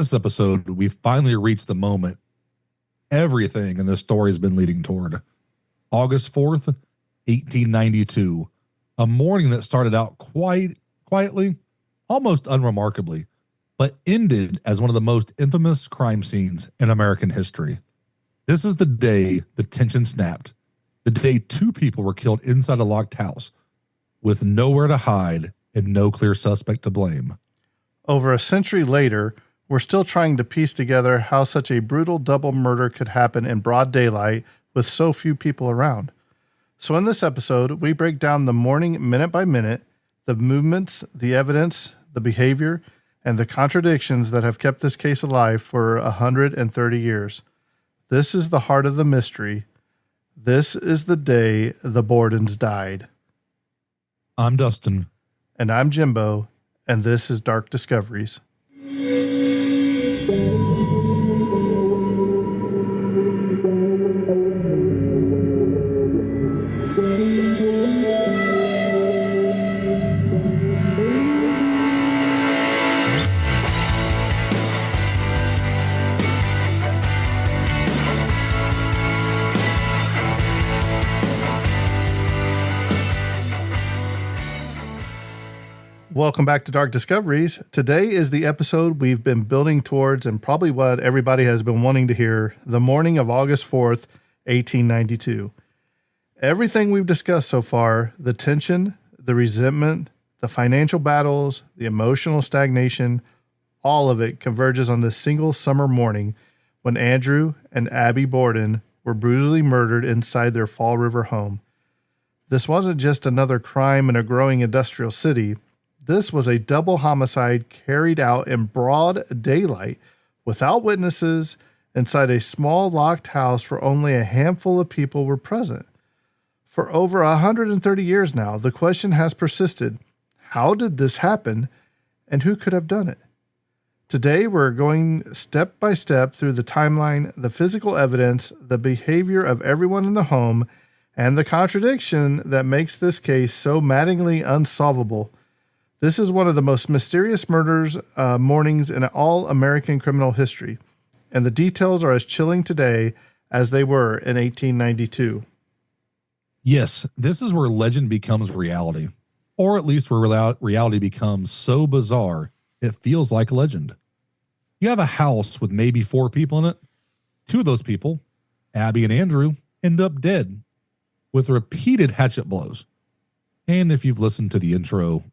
this episode, we finally reached the moment everything in this story has been leading toward. August 4th, 1892. A morning that started out quite quietly, almost unremarkably, but ended as one of the most infamous crime scenes in American history. This is the day the tension snapped. The day two people were killed inside a locked house with nowhere to hide and no clear suspect to blame. Over a century later, we're still trying to piece together how such a brutal double murder could happen in broad daylight with so few people around. So in this episode, we break down the morning minute by minute, the movements, the evidence, the behavior, and the contradictions that have kept this case alive for 130 years. This is the heart of the mystery. This is the day the Bordens died. I'm Dustin. And I'm Jimbo, and this is Dark Discoveries. Welcome back to Dark Discoveries. Today is the episode we've been building towards and probably what everybody has been wanting to hear, the morning of August 4th, 1892. Everything we've discussed so far, the tension, the resentment, the financial battles, the emotional stagnation, all of it converges on this single summer morning when Andrew and Abby Borden were brutally murdered inside their Fall River home. This wasn't just another crime in a growing industrial city. This was a double homicide carried out in broad daylight without witnesses inside a small locked house where only a handful of people were present. For over 130 years now, the question has persisted. How did this happen and who could have done it? Today, we're going step by step through the timeline, the physical evidence, the behavior of everyone in the home, and the contradiction that makes this case so maddeningly unsolvable. This is one of the most mysterious mornings in all American criminal history, and the details are as chilling today as they were in 1892. Yes, this is where legend becomes reality, or at least where reality becomes so bizarre it feels like legend. You have a house with maybe 4 people in it. 2 of those people, Abby and Andrew, end up dead with repeated hatchet blows. And if you've listened to the intro,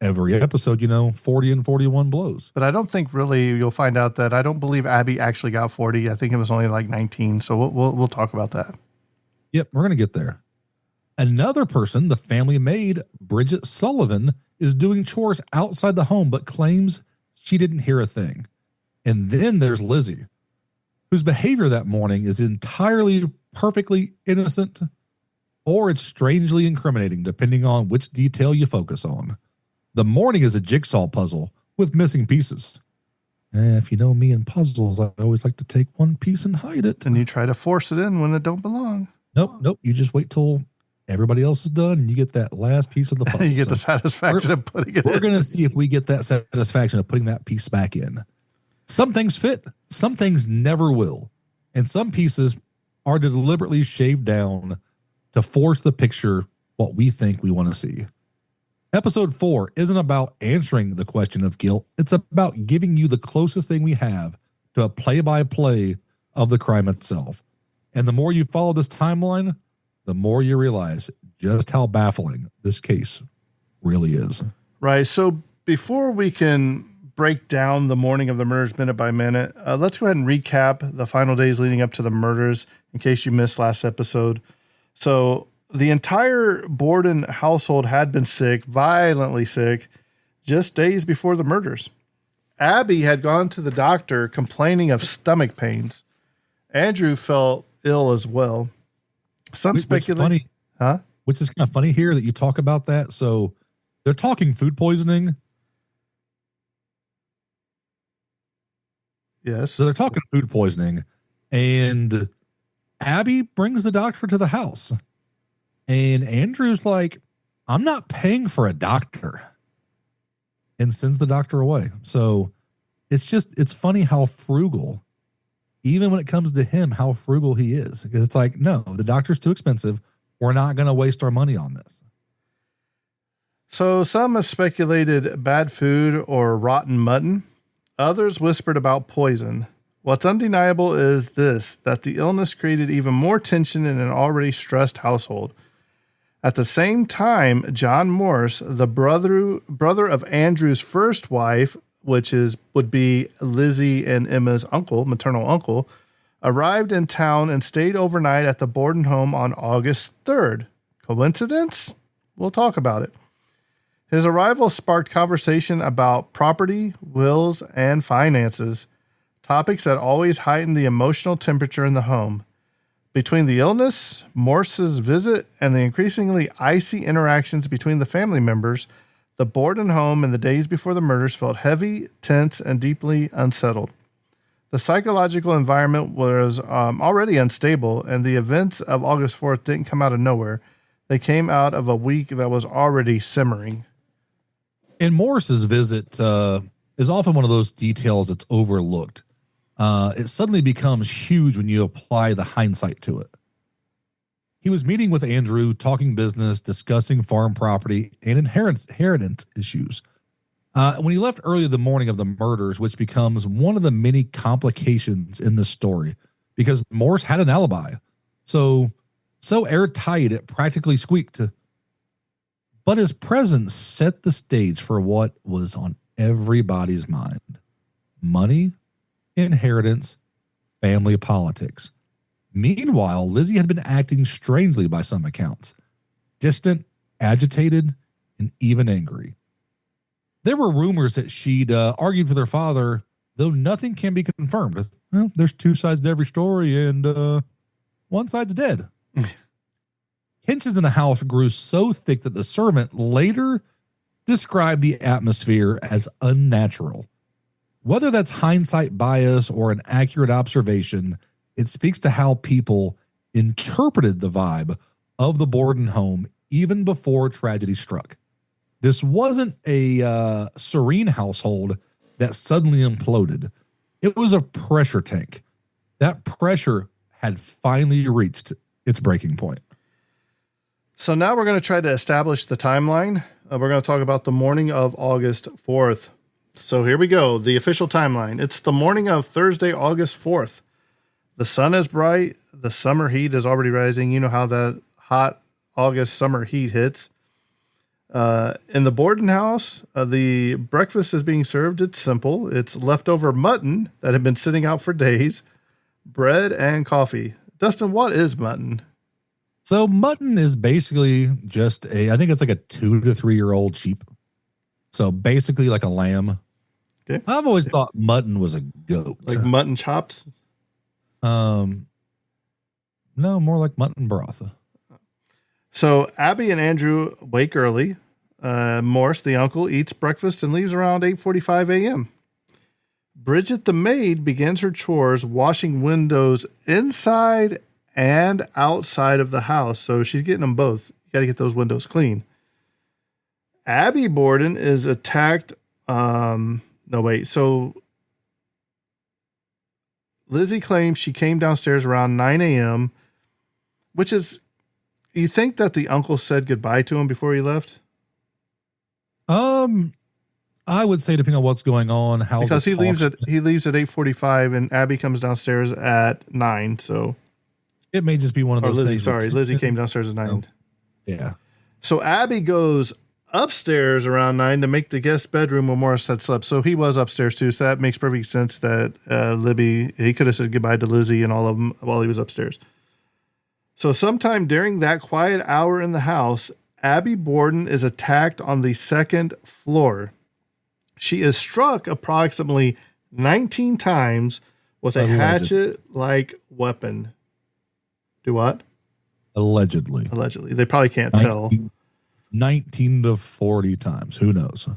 every episode, 40 and 41 blows. But I don't think really you'll find out that I don't believe Abby actually got 40. I think it was only like 19. So we'll talk about that. Yep, we're going to get there. Another person, the family maid, Bridget Sullivan, is doing chores outside the home, but claims she didn't hear a thing. And then there's Lizzie, whose behavior that morning is entirely perfectly innocent, or it's strangely incriminating, depending on which detail you focus on. The morning is a jigsaw puzzle with missing pieces. If you know me in puzzles, I always like to take one piece and hide it. And you try to force it in when it don't belong. Nope. You just wait till everybody else is done and you get that last piece of the puzzle. You get the satisfaction of putting it in. We're going to see if we get that satisfaction of putting that piece back in. Some things fit, some things never will. And some pieces are deliberately shaved down to force the picture what we think we want to see. Episode 4 isn't about answering the question of guilt. It's about giving you the closest thing we have to a play-by-play of the crime itself. And the more you follow this timeline, the more you realize just how baffling this case really is. Right. So before we can break down the morning of the murders minute by minute, let's go ahead and recap the final days leading up to the murders in case you missed last episode. So the entire Borden household had been sick, violently sick, just days before the murders. Abby had gone to the doctor complaining of stomach pains. Andrew felt ill as well. Some speculate, which is kind of funny here that you talk about that. So they're talking food poisoning. Yes. So they're talking food poisoning, and Abby brings the doctor to the house. And Andrew's like, I'm not paying for a doctor, and sends the doctor away. So it's funny how frugal, even when it comes to him, how frugal he is. Because it's like, no, the doctor's too expensive. We're not going to waste our money on this. So some have speculated bad food or rotten mutton. Others whispered about poison. What's undeniable is this, that the illness created even more tension in an already stressed household. At the same time, John Morse, the brother of Andrew's first wife, which would be Lizzie and Emma's uncle, maternal uncle, arrived in town and stayed overnight at the Borden home on August 3rd. Coincidence? We'll talk about it. His arrival sparked conversation about property, wills, and finances, topics that always heighten the emotional temperature in the home. Between the illness, Morse's visit, and the increasingly icy interactions between the family members, the Borden home in the days before the murders felt heavy, tense, and deeply unsettled. The psychological environment was already unstable, and the events of August 4th didn't come out of nowhere. They came out of a week that was already simmering. And Morris's visit is often one of those details that's overlooked. It suddenly becomes huge when you apply the hindsight to it. He was meeting with Andrew, talking business, discussing farm property and inheritance issues. When he left early the morning of the murders, which becomes one of the many complications in this story, because Morse had an alibi. So airtight it practically squeaked. But his presence set the stage for what was on everybody's mind. Money, inheritance, family politics. Meanwhile, Lizzie had been acting strangely by some accounts. Distant, agitated, and even angry. There were rumors that she'd argued with her father, though nothing can be confirmed. Well, there's two sides to every story, and one side's dead. Tensions in the house grew so thick that the servant later described the atmosphere as unnatural. Whether that's hindsight bias or an accurate observation, it speaks to how people interpreted the vibe of the Borden home even before tragedy struck. This wasn't a serene household that suddenly imploded. It was a pressure tank. That pressure had finally reached its breaking point. So now we're going to try to establish the timeline. We're going to talk about the morning of August 4th. So here we go. The official timeline. It's the morning of Thursday, August 4th. The sun is bright. The summer heat is already rising. You know how that hot August summer heat hits. In the Borden house, the breakfast is being served. It's simple. It's leftover mutton that had been sitting out for days, bread, and coffee. Dustin, what is mutton? So mutton is basically just I think it's like a 2 to 3 year old sheep. So basically like a lamb. Okay. I've always thought mutton was a goat. Like mutton chops? No, more like mutton broth. So Abby and Andrew wake early. Morse, the uncle, eats breakfast and leaves around 8:45 a.m. Bridget, the maid, begins her chores washing windows inside and outside of the house. So she's getting them both. You got to get those windows clean. Abby Borden is attacked. So Lizzie claims she came downstairs around 9 a.m., which is, you think that the uncle said goodbye to him before he left? I would say depending on what's going on, how because he leaves at 8:45 and Abby comes downstairs at 9. So it may just be one of those. Lizzie came downstairs at 9. Yeah. So Abby goes upstairs around 9 to make the guest bedroom where Morris had slept. So he was upstairs too. So that makes perfect sense that he could have said goodbye to Lizzie and all of them while he was upstairs. So sometime during that quiet hour in the house, Abby Borden is attacked on the second floor. She is struck approximately 19 times with a hatchet-like weapon. Do what? Allegedly. They probably can't tell. 19 to 40 times. Who knows?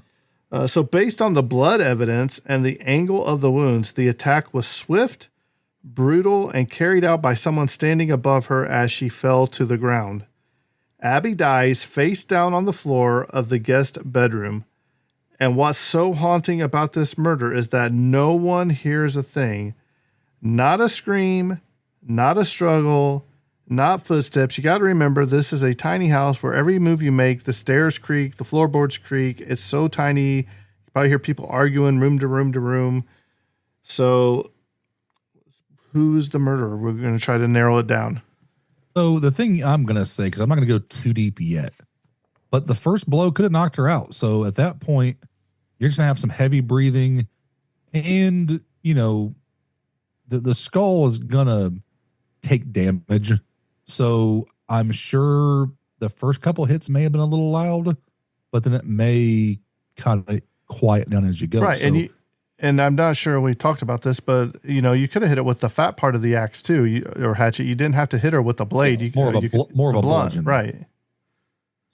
So based on the blood evidence and the angle of the wounds, the attack was swift, brutal, and carried out by someone standing above her as she fell to the ground. Abby dies face down on the floor of the guest bedroom. And what's so haunting about this murder is that no one hears a thing. Not a scream, not a struggle, not footsteps. You got to remember, this is a tiny house where every move you make, the stairs creak, the floorboards creak. It's so tiny. You probably hear people arguing room to room to room. So who's the murderer? We're going to try to narrow it down. So the thing I'm going to say, because I'm not going to go too deep yet, but the first blow could have knocked her out. So at that point, you're just going to have some heavy breathing, and, you know, the skull is going to take damage. So I'm sure the first couple hits may have been a little loud, but then it may kind of quiet down as you go. Right. So, and I'm not sure we talked about this, but, you know, you could have hit it with the fat part of the axe too, or hatchet. You didn't have to hit her with the blade. More of a blunt, bludgeon. right?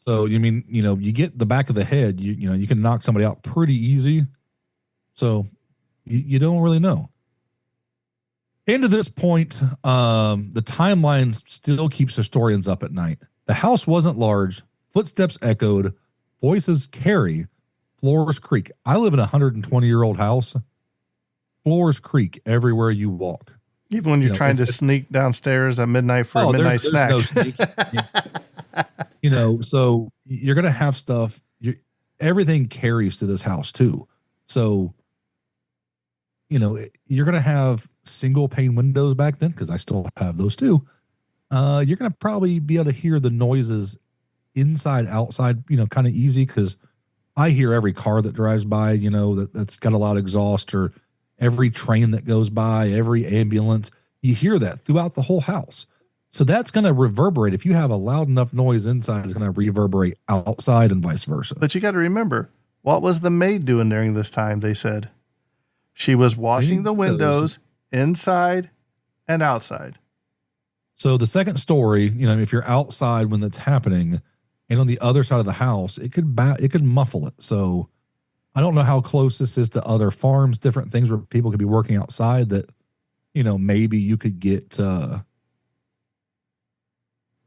So you mean, you know, you get the back of the head, you know, you can knock somebody out pretty easy. So you don't really know. And to this point, the timeline still keeps historians up at night. The house wasn't large. Footsteps echoed. Voices carry. Floors creak. I live in a 120-year-old house. Floors creak everywhere you walk. Even when you're trying to sneak downstairs at midnight for a midnight snack. No sneak. You know, so you're going to have stuff. Everything carries to this house too. So, you know, you're going to have single pane windows back then, because I still have those too. You're going to probably be able to hear the noises inside, outside, you know, kind of easy, because I hear every car that drives by, you know, that's got a lot of exhaust, or every train that goes by, every ambulance. You hear that throughout the whole house. So that's going to reverberate. If you have a loud enough noise inside, it's going to reverberate outside and vice versa. But you got to remember, what was the maid doing during this time? They said she was washing the windows inside and outside. So the second story, you know, if you're outside when that's happening and on the other side of the house, it could muffle it. So I don't know how close this is to other farms, different things where people could be working outside that, you know, maybe you could get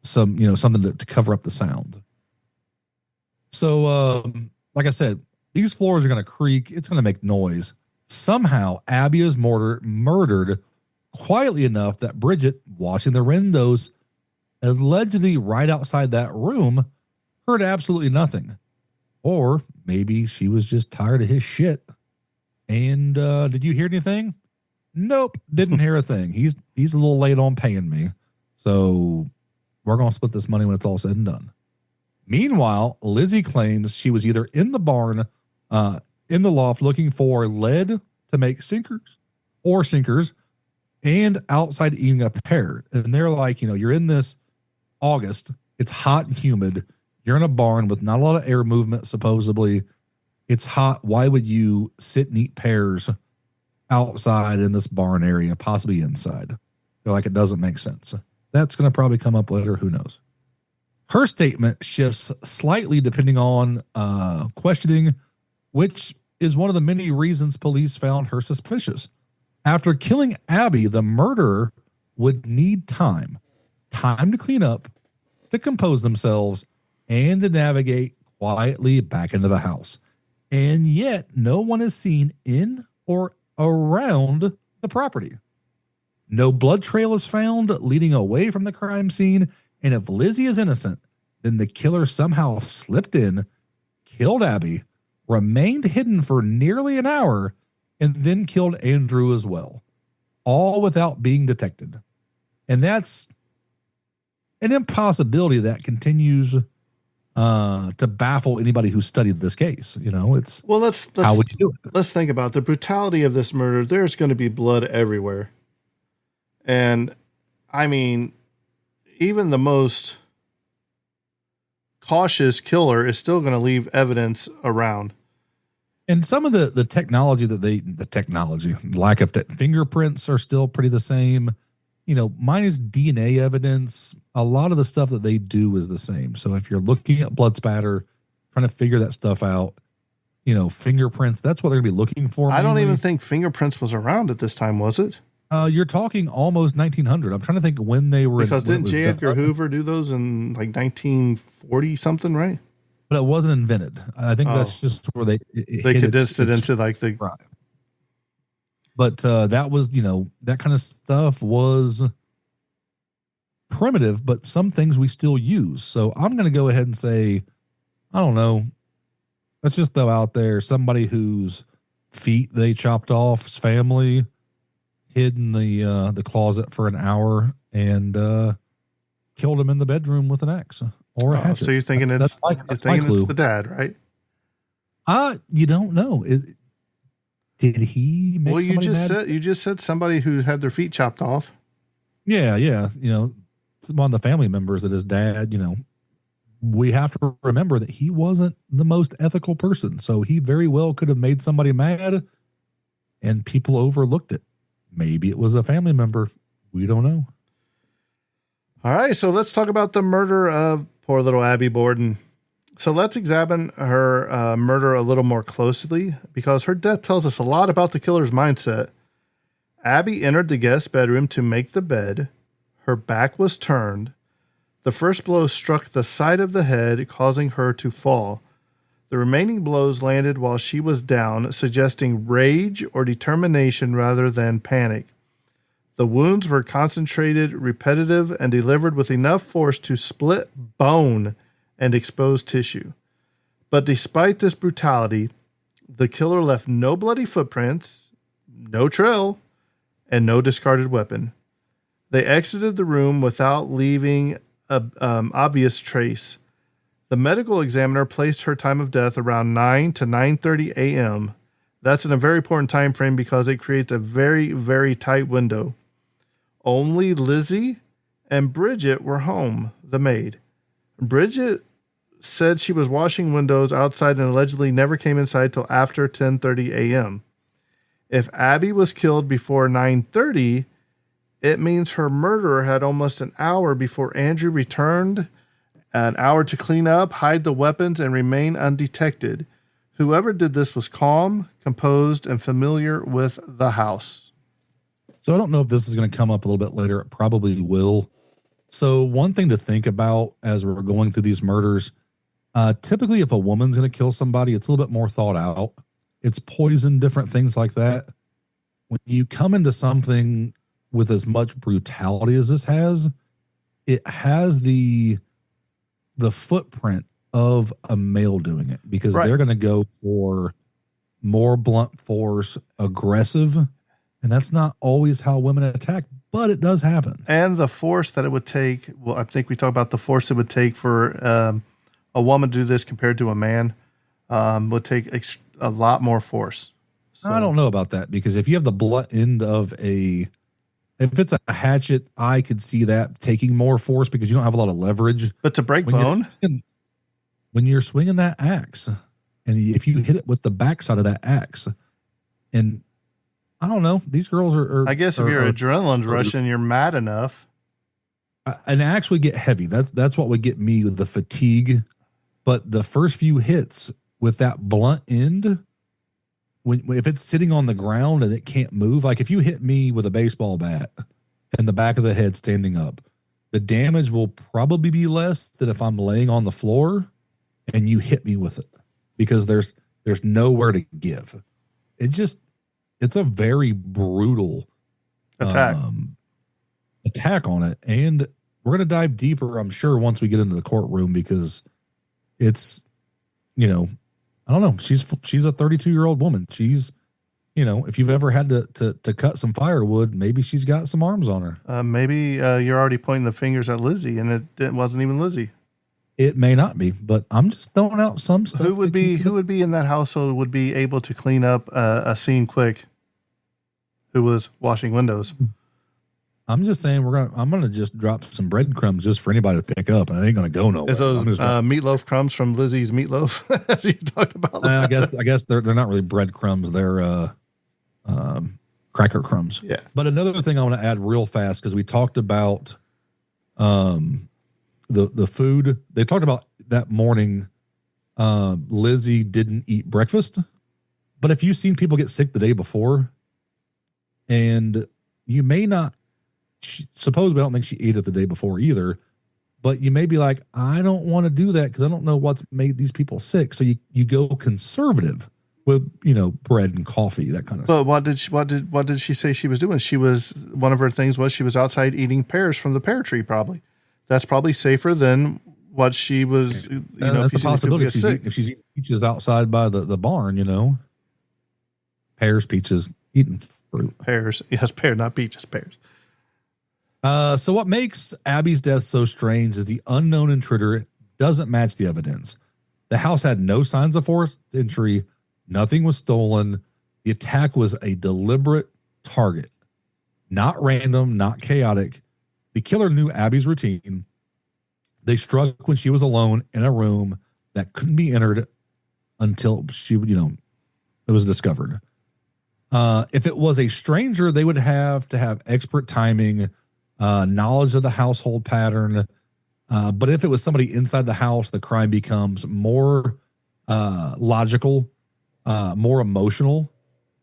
some, you know, something to cover up the sound. So, like I said, these floors are going to creak. It's going to make noise. Somehow Abby is murdered quietly enough that Bridget, washing the windows, allegedly right outside that room, heard absolutely nothing. Or maybe she was just tired of his shit. And did you hear anything? Nope, didn't hear a thing. He's a little late on paying me. So we're going to split this money when it's all said and done. Meanwhile, Lizzie claims she was either in the barn, in the loft, looking for lead to make sinkers, and outside eating a pear. And they're like, you know, you're in this August. It's hot and humid. You're in a barn with not a lot of air movement, supposedly. It's hot. Why would you sit and eat pears outside in this barn area, possibly inside? They're like, it doesn't make sense. That's going to probably come up later. Who knows? Her statement shifts slightly depending on questioning, which is one of the many reasons police found her suspicious. After killing Abby, the murderer would need time to clean up, to compose themselves, and to navigate quietly back into the house. And yet no one is seen in or around the property. No blood trail is found leading away from the crime scene. And if Lizzie is innocent, then the killer somehow slipped in, killed Abby, remained hidden for nearly an hour, and then killed Andrew as well, all without being detected. And that's an impossibility that continues to baffle anybody who studied this case. You know, it's how would you do it? Let's think about the brutality of this murder. There's going to be blood everywhere. And I mean, even the most cautious killer is still going to leave evidence around. And some of the technology lack of fingerprints are still pretty the same. You know, minus DNA evidence, a lot of the stuff that they do is the same. So if you're looking at blood spatter, trying to figure that stuff out, you know, fingerprints, that's what they're going to be looking for. I don't even think fingerprints was around at this time, was it? You're talking almost 1900. I'm trying to think when they were. Because didn't J. Edgar Hoover do those in like 1940 something, right? but it wasn't invented. I think that's just where they condensed it into like the right. But that was, that kind of stuff was primitive, but some things we still use. So I'm going to go ahead and say, I don't know. Let's just throw out there somebody whose feet they chopped off, family hid in the closet for an hour and killed him in the bedroom with an axe or a hatchet. So you're thinking it's the dad, right? You don't know. Did he make somebody mad? You just said somebody who had their feet chopped off. Yeah. It's one of the family members that his dad, we have to remember that he wasn't the most ethical person. So he very well could have made somebody mad and people overlooked it. Maybe it was a family member. We don't know. All right. So let's talk about the murder of poor little Abby Borden. So let's examine her murder a little more closely because her death tells us a lot about the killer's mindset. Abby entered the guest bedroom to make the bed. Her back was turned. The first blow struck the side of the head, causing her to fall. The remaining blows landed while she was down, suggesting rage or determination rather than panic. The wounds were concentrated, repetitive, and delivered with enough force to split bone and expose tissue. But despite this brutality, the killer left no bloody footprints, no trail, and no discarded weapon. They exited the room without leaving obvious trace. The medical examiner placed her time of death around 9 to 9:30 a.m. That's in a very important time frame because it creates a very, very tight window. Only Lizzie and Bridget were home, the maid. Bridget said she was washing windows outside and allegedly never came inside till after 10:30 a.m. If Abby was killed before 9:30, it means her murderer had almost an hour before Andrew returned, an hour to clean up, hide the weapons, and remain undetected. Whoever did this was calm, composed, and familiar with the house. So I don't know if this is going to come up a little bit later. It probably will. So one thing to think about as we're going through these murders, typically if a woman's going to kill somebody, it's a little bit more thought out. It's poison, different things like that. When you come into something with as much brutality as this has, it has the footprint of a male doing it because they're going to go for more blunt force, aggressive, and that's not always how women attack, but it does happen. And the force that it would take, well, I think we talked about the force it would take for a woman to do this compared to a man would take a lot more force. So, I don't know about that because if you have the blunt end of if it's a hatchet, I could see that taking more force because you don't have a lot of leverage. But to break bone? When you're swinging that axe, and if you hit it with the backside of that axe, and I don't know, these girls are I guess if your adrenaline's rushing, you're mad enough. An axe would get heavy. That's what would get me with the fatigue. But the first few hits with that blunt end, if it's sitting on the ground and it can't move, like if you hit me with a baseball bat and the back of the head standing up, the damage will probably be less than if I'm laying on the floor and you hit me with it because there's nowhere to give. It's a very brutal attack on it. And we're going to dive deeper, I'm sure, once we get into the courtroom because it's, I don't know. She's a 32-year-old woman. She's, if you've ever had to cut some firewood, maybe she's got some arms on her. Maybe you're already pointing the fingers at Lizzie, and it wasn't even Lizzie. It may not be, but I'm just throwing out some stuff. Who would be in that household would be able to clean up a scene quick? Who was washing windows? I'm just saying I'm gonna just drop some breadcrumbs just for anybody to pick up, and it ain't gonna go nowhere. Is those meatloaf crumbs from Lizzie's Meatloaf as you talked about? I guess they're not really breadcrumbs. They're cracker crumbs. Yeah. But another thing I want to add real fast because we talked about the food. They talked about that morning. Lizzie didn't eat breakfast, but if you've seen people get sick the day before, and you may not. Supposedly, I don't think she ate it the day before either, but you may be like, I don't want to do that because I don't know what's made these people sick. So you go conservative with, bread and coffee, that kind of But stuff. what did she say she was doing? One of her things was she was outside eating pears from the pear tree. Probably that's probably safer than what she was. That's a possibility. If she's eating peaches outside by the barn, pears, peaches, eating fruit. Pears, yes, pear, not peaches, pears. So what makes Abby's death so strange is the unknown intruder doesn't match the evidence. The house had no signs of forced entry. Nothing was stolen. The attack was a deliberate target, not random, not chaotic. The killer knew Abby's routine. They struck when she was alone in a room that couldn't be entered until it was discovered. If it was a stranger, they would have to have expert timing, knowledge of the household pattern. But if it was somebody inside the house, the crime becomes more logical, more emotional,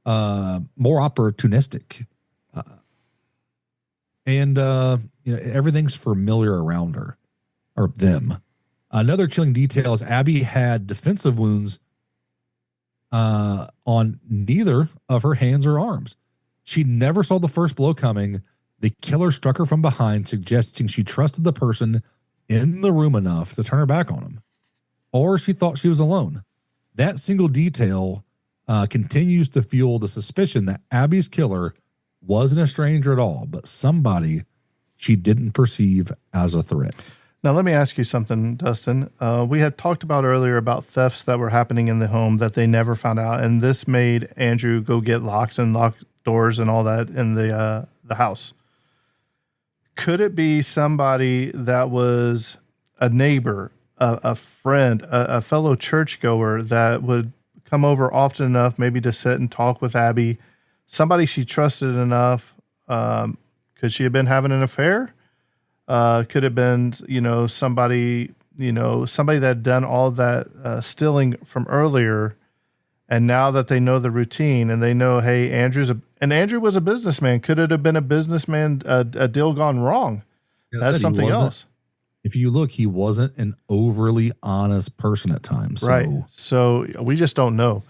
more opportunistic. And everything's familiar around her or them. Another chilling detail is Abby had defensive wounds on neither of her hands or arms. She never saw the first blow coming. The killer struck her from behind, suggesting she trusted the person in the room enough to turn her back on him, or she thought she was alone. That single detail continues to fuel the suspicion that Abby's killer wasn't a stranger at all, but somebody she didn't perceive as a threat. Now, let me ask you something, Dustin. We had talked about earlier about thefts that were happening in the home that they never found out, and this made Andrew go get locks and lock doors and all that in the house. Could it be somebody that was a neighbor, a friend, a fellow churchgoer that would come over often enough maybe to sit and talk with Abby, somebody she trusted enough? Could she have been having an affair? Could have been, somebody that had done all that stealing from earlier. And now that they know the routine and they know, hey, Andrew was a businessman. Could it have been a businessman, a deal gone wrong? That's something else. If you look, he wasn't an overly honest person at times. Right. So we just don't know.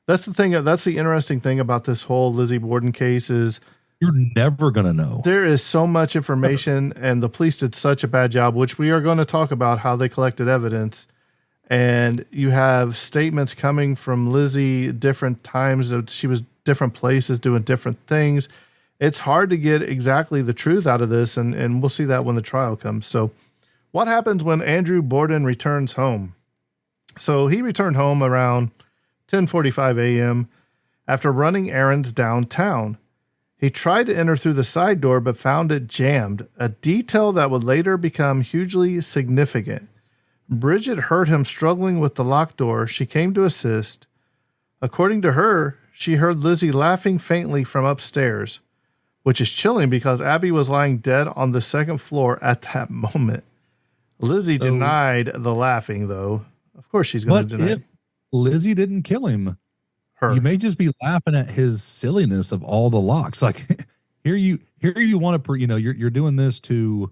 That's the thing. That's the interesting thing about this whole Lizzie Borden case is you're never going to know. There is so much information and the police did such a bad job, which we are going to talk about how they collected evidence. And you have statements coming from Lizzie different times that she was different places doing different things. It's hard to get exactly the truth out of this. And we'll see that when the trial comes. So what happens when Andrew Borden returns home? So he returned home around 10:45 a.m. after running errands downtown. He tried to enter through the side door, but found it jammed, a detail that would later become hugely significant. Bridget heard him struggling with the locked door. She came to assist. According to her, she heard Lizzie laughing faintly from upstairs, which is chilling because Abby was lying dead on the second floor at that moment. Lizzie denied the laughing, though. Of course she's going to deny it. Lizzie didn't kill him. You may just be laughing at his silliness of all the locks. Like here you want to, you're doing this to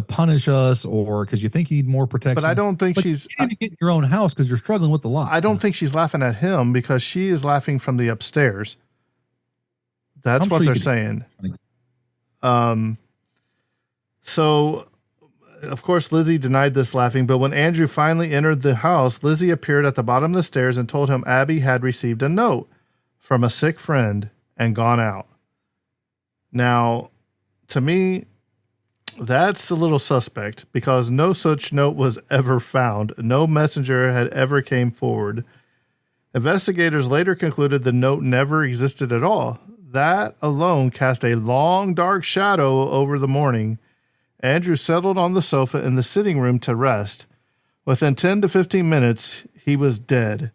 punish us or because you think you need more protection. But I don't think you need to get in your own house because you're struggling with the lock. I don't think she's laughing at him because she is laughing from the upstairs. That's what they're saying. So of course, Lizzie denied this laughing, but when Andrew finally entered the house, Lizzie appeared at the bottom of the stairs and told him Abby had received a note from a sick friend and gone out. Now, to me, that's a little suspect because no such note was ever found. No messenger had ever came forward. Investigators later concluded the note never existed at all. That alone cast a long, dark shadow over the morning. Andrew settled on the sofa in the sitting room to rest. Within 10 to 15 minutes, he was dead,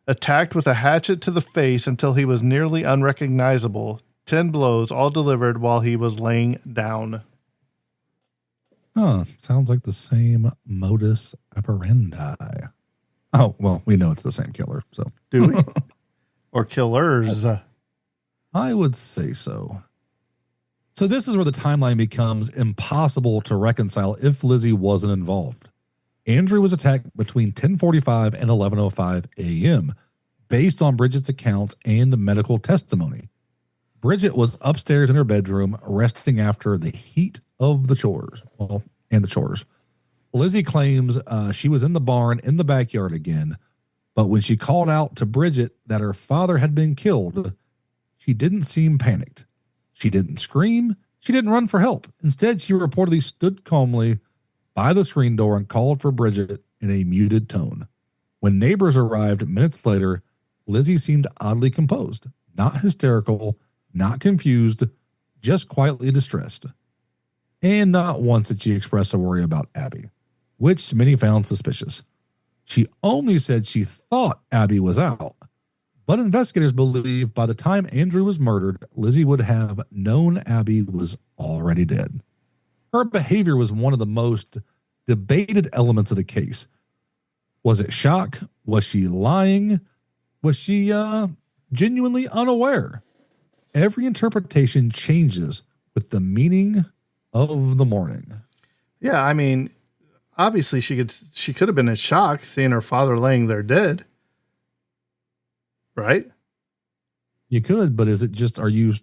attacked with a hatchet to the face until he was nearly unrecognizable. 10 blows, all delivered while he was laying down. Sounds like the same modus operandi. Oh, well, we know it's the same killer. So do we? Or killers? I would say so. So this is where the timeline becomes impossible to reconcile if Lizzie wasn't involved. Andrew was attacked between 10:45 and 11:05 a.m. based on Bridget's accounts and medical testimony. Bridget was upstairs in her bedroom resting after the heat of the chores. And the chores. Lizzie claims she was in the barn in the backyard again, but when she called out to Bridget that her father had been killed, she didn't seem panicked. She didn't scream. She didn't run for help. Instead, she reportedly stood calmly by the screen door and called for Bridget in a muted tone. When neighbors arrived minutes later, Lizzie seemed oddly composed, not hysterical, not confused, just quietly distressed. And not once did she express a worry about Abby, which many found suspicious. She only said she thought Abby was out, but investigators believe by the time Andrew was murdered, Lizzie would have known Abby was already dead. Her behavior was one of the most debated elements of the case. Was it shock? Was she lying? Was she genuinely unaware? Every interpretation changes with the meaning of the morning. Yeah, I mean, obviously she could have been in shock seeing her father laying there dead. Right? You could, but is it just, are you,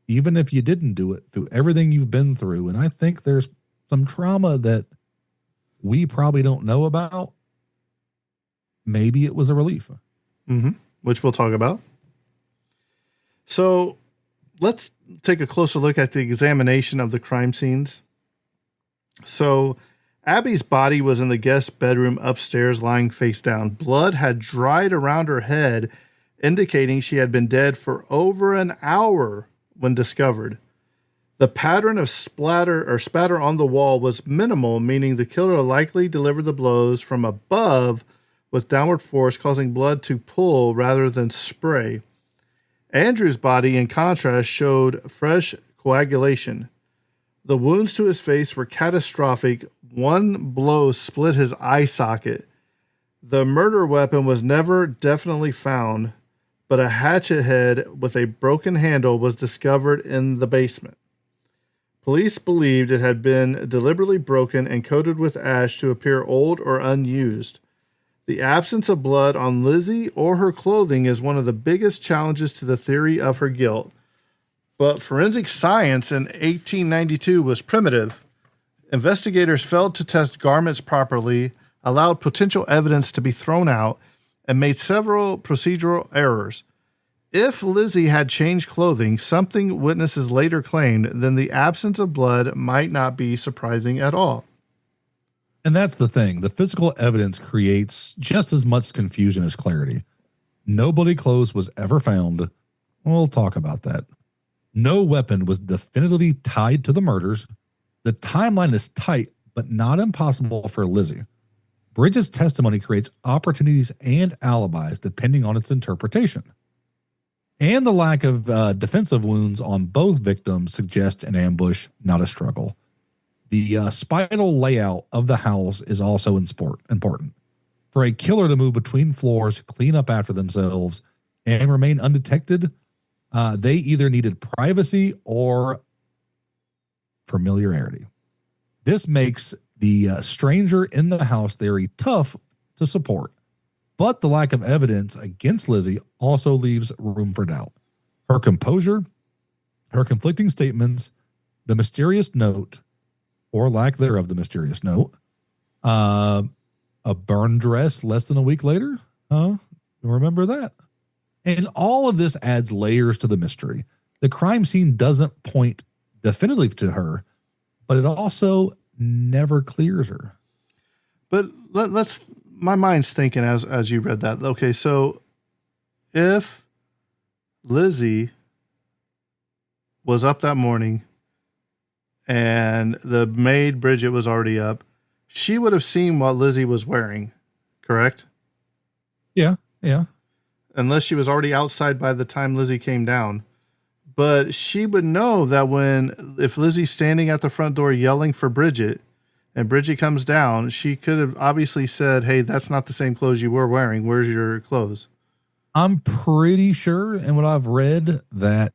even if you didn't do it, through everything you've been through, and I think there's some trauma that we probably don't know about, maybe it was a relief. Mm-hmm. Which we'll talk about. So let's take a closer look at the examination of the crime scenes. So Abby's body was in the guest bedroom upstairs, lying face down. Blood had dried around her head, indicating she had been dead for over an hour when discovered. The pattern of spatter on the wall was minimal, meaning the killer likely delivered the blows from above with downward force, causing blood to pool rather than spray. Andrew's body, in contrast, showed fresh coagulation. The wounds to his face were catastrophic. One blow split his eye socket. The murder weapon was never definitely found, but a hatchet head with a broken handle was discovered in the basement. Police believed it had been deliberately broken and coated with ash to appear old or unused. The absence of blood on Lizzie or her clothing is one of the biggest challenges to the theory of her guilt. But forensic science in 1892 was primitive. Investigators failed to test garments properly, allowed potential evidence to be thrown out, and made several procedural errors. If Lizzie had changed clothing, something witnesses later claimed, then the absence of blood might not be surprising at all. And that's the thing. The physical evidence creates just as much confusion as clarity. No bloody clothes was ever found. We'll talk about that. No weapon was definitively tied to the murders. The timeline is tight, but not impossible for Lizzie. Bridget's testimony creates opportunities and alibis depending on its interpretation. And the lack of defensive wounds on both victims suggests an ambush, not a struggle. The spiral layout of the house is also important. For a killer to move between floors, clean up after themselves, and remain undetected, they either needed privacy or familiarity. This makes the stranger in the house theory tough to support, but the lack of evidence against Lizzie also leaves room for doubt. Her composure, her conflicting statements, the mysterious note, or lack thereof, the mysterious note, a burned dress less than a week later, remember that? And all of this adds layers to the mystery. The crime scene doesn't point definitively to her, but it also never clears her. But let's, my mind's thinking as you read that. Okay, so if Lizzie was up that morning and the maid Bridget was already up, she would have seen what Lizzie was wearing, correct? Yeah. Unless she was already outside by the time Lizzie came down. But she would know that if Lizzie's standing at the front door yelling for Bridget and Bridget comes down, she could have obviously said, hey, that's not the same clothes you were wearing. Where's your clothes? I'm pretty sure, and what I've read, that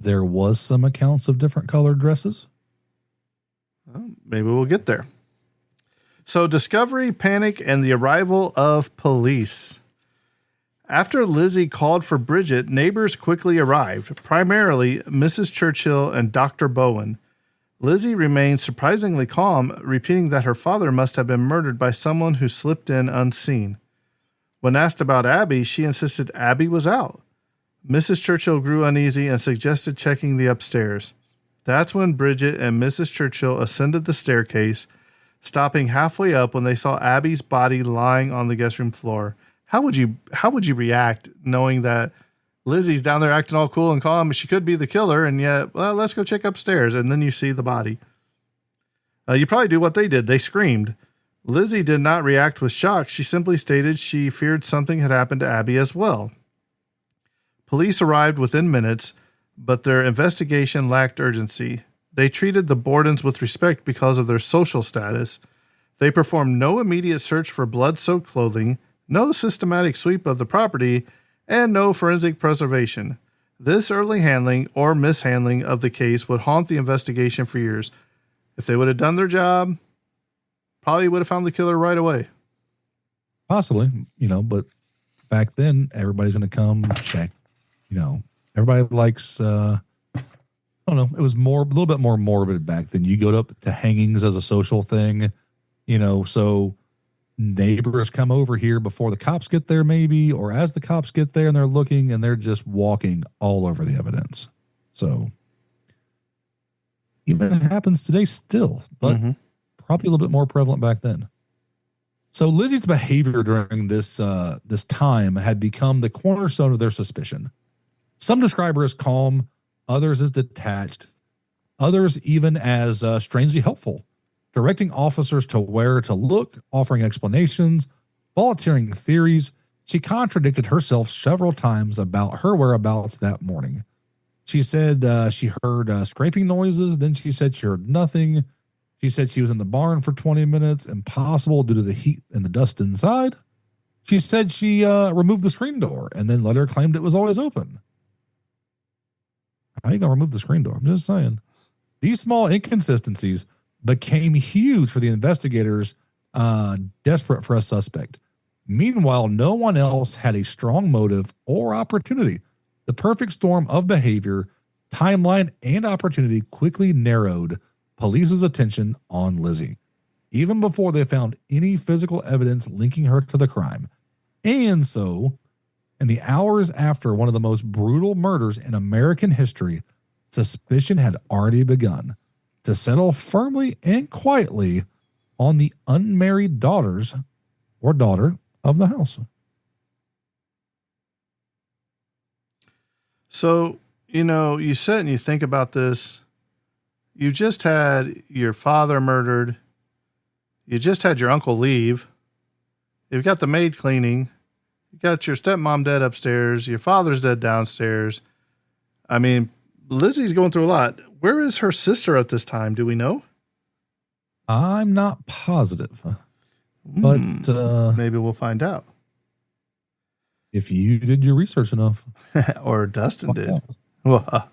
There was some accounts of different colored dresses. Well, maybe we'll get there. So discovery, panic, and the arrival of police. After Lizzie called for Bridget, neighbors quickly arrived, primarily Mrs. Churchill and Dr. Bowen. Lizzie remained surprisingly calm, repeating that her father must have been murdered by someone who slipped in unseen. When asked about Abby, she insisted Abby was out. Mrs. Churchill grew uneasy and suggested checking the upstairs. That's when Bridget and Mrs. Churchill ascended the staircase, stopping halfway up when they saw Abby's body lying on the guest room floor. How would you react knowing that Lizzie's down there acting all cool and calm? She could be the killer, and yet, well, let's go check upstairs, and then you see the body. You probably do what they did. They screamed. Lizzie did not react with shock. She simply stated she feared something had happened to Abby as well. Police arrived within minutes, but their investigation lacked urgency. They treated the Bordens with respect because of their social status. They performed no immediate search for blood-soaked clothing, no systematic sweep of the property, and no forensic preservation. This early handling or mishandling of the case would haunt the investigation for years. If they would have done their job, probably would have found the killer right away. Possibly, but back then, everybody's going to come check. Everybody likes, I don't know, it was a little bit more morbid back then. You go up to hangings as a social thing, so neighbors come over here before the cops get there, maybe, or as the cops get there and they're looking and they're just walking all over the evidence. So even it happens today still, but probably a little bit more prevalent back then. So Lizzie's behavior during this time had become the cornerstone of their suspicion. Some describe her as calm, others as detached, others even as strangely helpful, directing officers to where to look, offering explanations, volunteering theories. She contradicted herself several times about her whereabouts that morning. She said she heard scraping noises. Then she said she heard nothing. She said she was in the barn for 20 minutes, impossible due to the heat and the dust inside. She said she removed the screen door and then later claimed it was always open. How are you going to remove the screen door? I'm just saying. These small inconsistencies became huge for the investigators, desperate for a suspect. Meanwhile, no one else had a strong motive or opportunity. The perfect storm of behavior, timeline, and opportunity quickly narrowed police's attention on Lizzie, even before they found any physical evidence linking her to the crime. And so, in the hours after one of the most brutal murders in American history, suspicion had already begun to settle firmly and quietly on the unmarried daughter of the house. So, you sit and you think about this. You just had your father murdered. You just had your uncle leave. You've got the maid cleaning. You got your stepmom dead upstairs. Your father's dead downstairs. I mean, Lizzie's going through a lot. Where is her sister at this time? Do we know? I'm not positive, but maybe we'll find out. If you did your research enough. Or Dustin did. Well,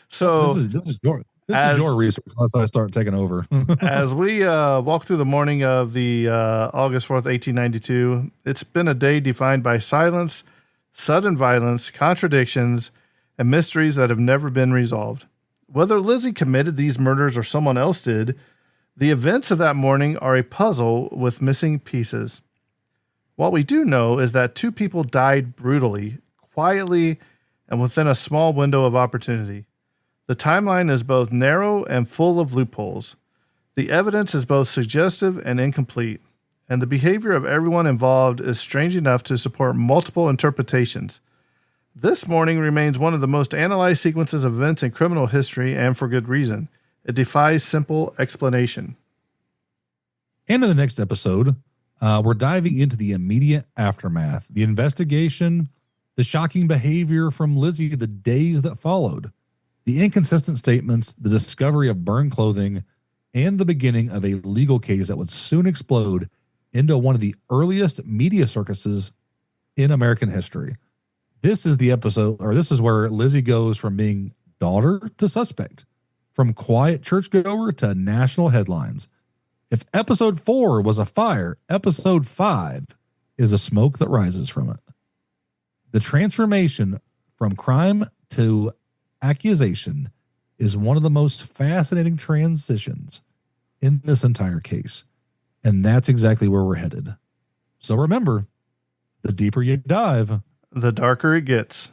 so this is your research unless I start taking over. As we walk through the morning of the August 4th, 1892, it's been a day defined by silence, sudden violence, contradictions, and mysteries that have never been resolved. Whether Lizzie committed these murders or someone else did, the events of that morning are a puzzle with missing pieces. What we do know is that two people died brutally, quietly, and within a small window of opportunity. The timeline is both narrow and full of loopholes. The evidence is both suggestive and incomplete, and the behavior of everyone involved is strange enough to support multiple interpretations. This morning remains one of the most analyzed sequences of events in criminal history, and for good reason. It defies simple explanation. And in the next episode, we're diving into the immediate aftermath, the investigation, the shocking behavior from Lizzie the days that followed, the inconsistent statements, the discovery of burned clothing, and the beginning of a legal case that would soon explode into one of the earliest media circuses in American history. This is the episode, or this is where Lizzie goes from being daughter to suspect, from quiet churchgoer to national headlines. If episode 4 was a fire, episode 5 is a smoke that rises from it. The transformation from crime to accusation is one of the most fascinating transitions in this entire case. And that's exactly where we're headed. So remember, the deeper you dive, the darker it gets.